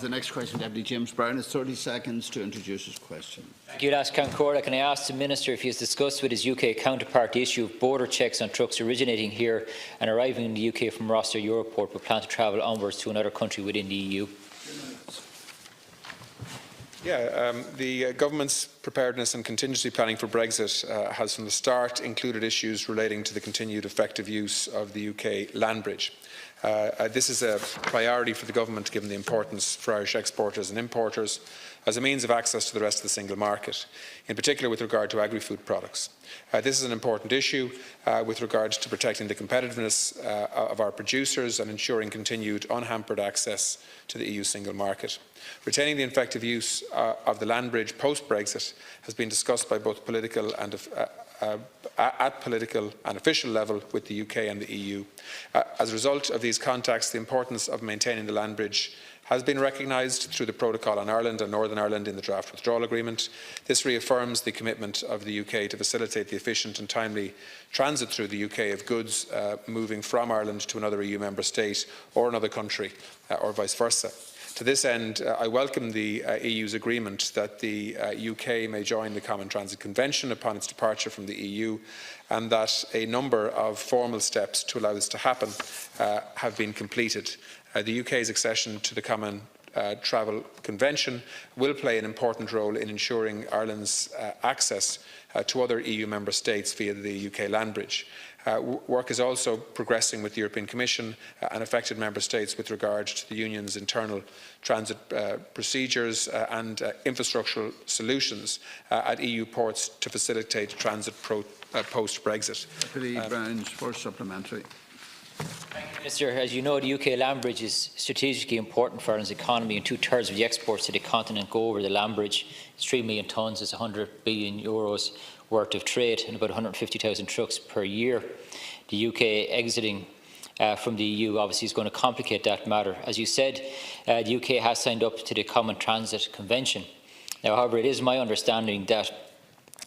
The next question, Deputy James Brown, has 30 seconds to introduce his question. Thank you, Can I ask the Minister if he has discussed with his UK counterpart the issue of border checks on trucks originating here and arriving in the UK from Roster Europort but plan to travel onwards to another country within the EU? The Government's preparedness and contingency planning for Brexit has from the start included issues relating to the continued effective use of the UK land bridge. This is a priority for the Government given the importance for Irish exporters and importers as a means of access to the rest of the single market, in particular with regard to agri-food products. This is an important issue with regard to protecting the competitiveness of our producers and ensuring continued unhampered access to the EU single market. Retaining the effective use of the land bridge post-Brexit has been discussed by both political and at political and official level with the UK and the EU. As a result of these contacts, the importance of maintaining the land bridge has been recognised through the Protocol on Ireland and Northern Ireland in the draft withdrawal agreement. This reaffirms the commitment of the UK to facilitate the efficient and timely transit through the UK of goods moving from Ireland to another EU member state or another country or vice versa. To this end, I welcome the EU's agreement that the UK may join the Common Transit Convention upon its departure from the EU, and that a number of formal steps to allow this to happen have been completed. The UK's accession to the Common Travel Convention will play an important role in ensuring Ireland's access to other EU member states via the UK land bridge. Work is also progressing with the European Commission and affected member states with regard to the Union's internal transit procedures and infrastructural solutions at EU ports to facilitate transit post-Brexit. Deputy Brown's first supplementary. Minister, as you know, the UK land bridge is strategically important for Ireland's economy, and 2/3 of the exports to the continent go over the land bridge. It's 3 million tonnes, it's €100 billion worth of trade and about 150,000 trucks per year. The UK exiting from the EU obviously is going to complicate that matter. As you said, the UK has signed up to the Common Transit Convention. Now, however, it is my understanding that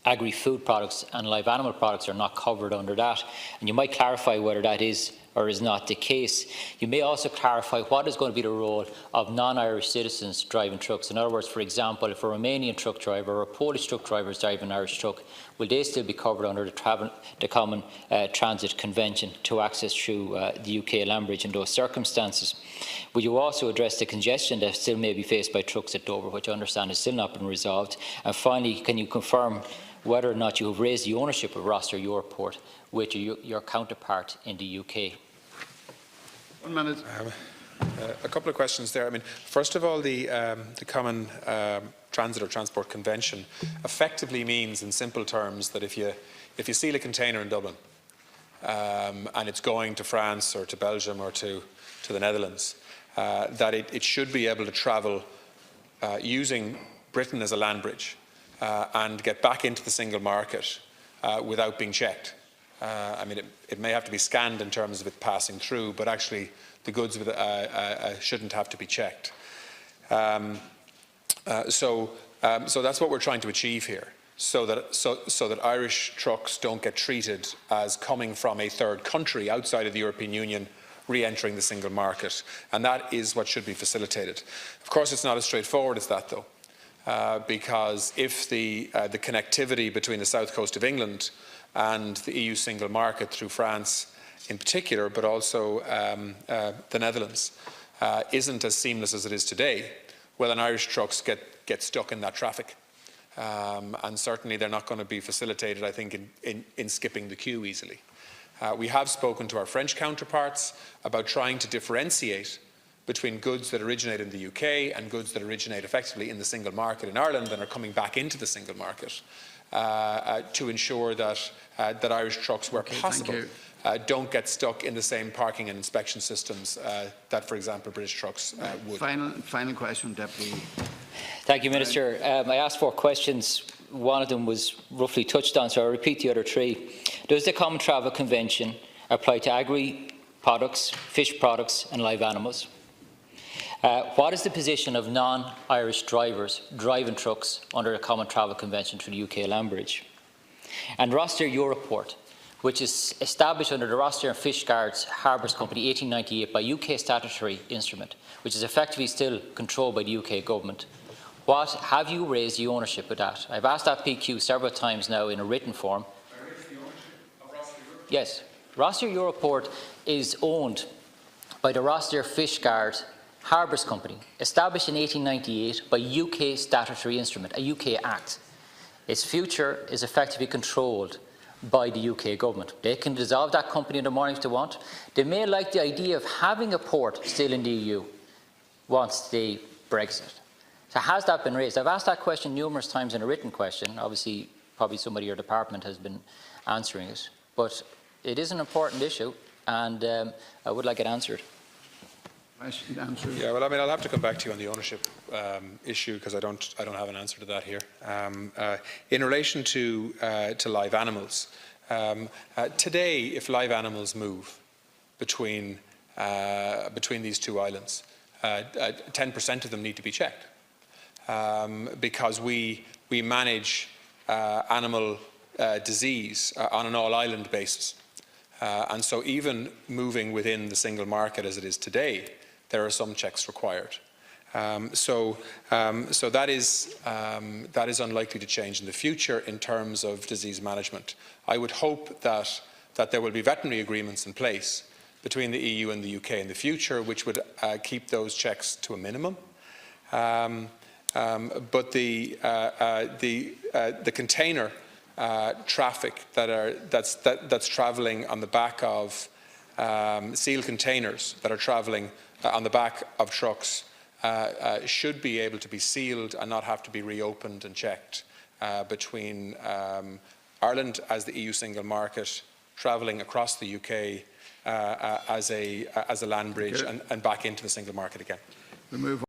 agri-food products and live animal products are not covered under that, and you might clarify whether that is or is not the case. You may also clarify what is going to be the role of non-Irish citizens driving trucks. In other words, for example, if a Romanian truck driver or a Polish truck driver is driving an Irish truck, will they still be covered under the Common Transit Convention to access through the UK land bridge in those circumstances? Will you also address the congestion that still may be faced by trucks at Dover, which I understand has still not been resolved? And finally, can you confirm whether or not you have raised the ownership of Roster Europort with your counterpart in the UK? 1 minute. A couple of questions there. First of all, the Common Transit or Transport Convention effectively means, in simple terms, that if you seal a container in Dublin and it's going to France or to Belgium or to the Netherlands, that it should be able to travel using Britain as a land bridge and get back into the single market without being checked. It may have to be scanned in terms of it passing through, but actually the goods shouldn't have to be checked. So that's what we're trying to achieve here, so that Irish trucks don't get treated as coming from a third country outside of the European Union re-entering the single market, and that is what should be facilitated. Of course, it's not as straightforward as that, though. Because if the connectivity between the south coast of England and the EU single market through France in particular, but also the Netherlands, isn't as seamless as it is today, well, then Irish trucks get stuck in that traffic. And certainly they're not going to be facilitated, I think, in skipping the queue easily. We have spoken to our French counterparts about trying to differentiate between goods that originate in the UK and goods that originate effectively in the single market in Ireland and are coming back into the single market to ensure that Irish trucks, where possible, don't get stuck in the same parking and inspection systems that, for example, British trucks would. Final question, Deputy. Thank you, Minister. I asked 4 questions. One of them was roughly touched on, so I'll repeat the other 3. Does the Common Travel Convention apply to agri-products, fish products and live animals? What is the position of non-Irish drivers driving trucks under the Common Travel Convention through the UK land bridge? And Roster Europort, which is established under the Rossiter and Fishguards Harbours Company 1898 by UK statutory instrument, which is effectively still controlled by the UK government. What have you raised the ownership of that? I've asked that PQ several times now in a written form. Yes, Rossiter Europort is owned by the Rossiter Fishguard Harbours Company, established in 1898 by UK statutory instrument, a UK Act. Its future is effectively controlled by the UK government. They can dissolve that company in the morning if they want. They may like the idea of having a port still in the EU once they Brexit. So has that been raised? I've asked that question numerous times in a written question. Obviously, probably somebody in your department has been answering it. But it is an important issue, and I would like it answered. Yeah, well, I mean, I'll have to come back to you on the ownership issue because I don't have an answer to that here. In relation to live animals, today, if live animals move between these two islands, 10% of them need to be checked because we manage animal disease on an all-island basis, and so even moving within the single market as it is today, there are some checks required. So that is unlikely to change in the future in terms of disease management. I would hope that there will be veterinary agreements in place between the EU and the UK in the future, which would keep those checks to a minimum. But the container traffic that's travelling on the back of sealed containers that are travelling on the back of trucks should be able to be sealed and not have to be reopened and checked between Ireland as the EU single market, travelling across the UK as a land bridge and back into the single market again. We move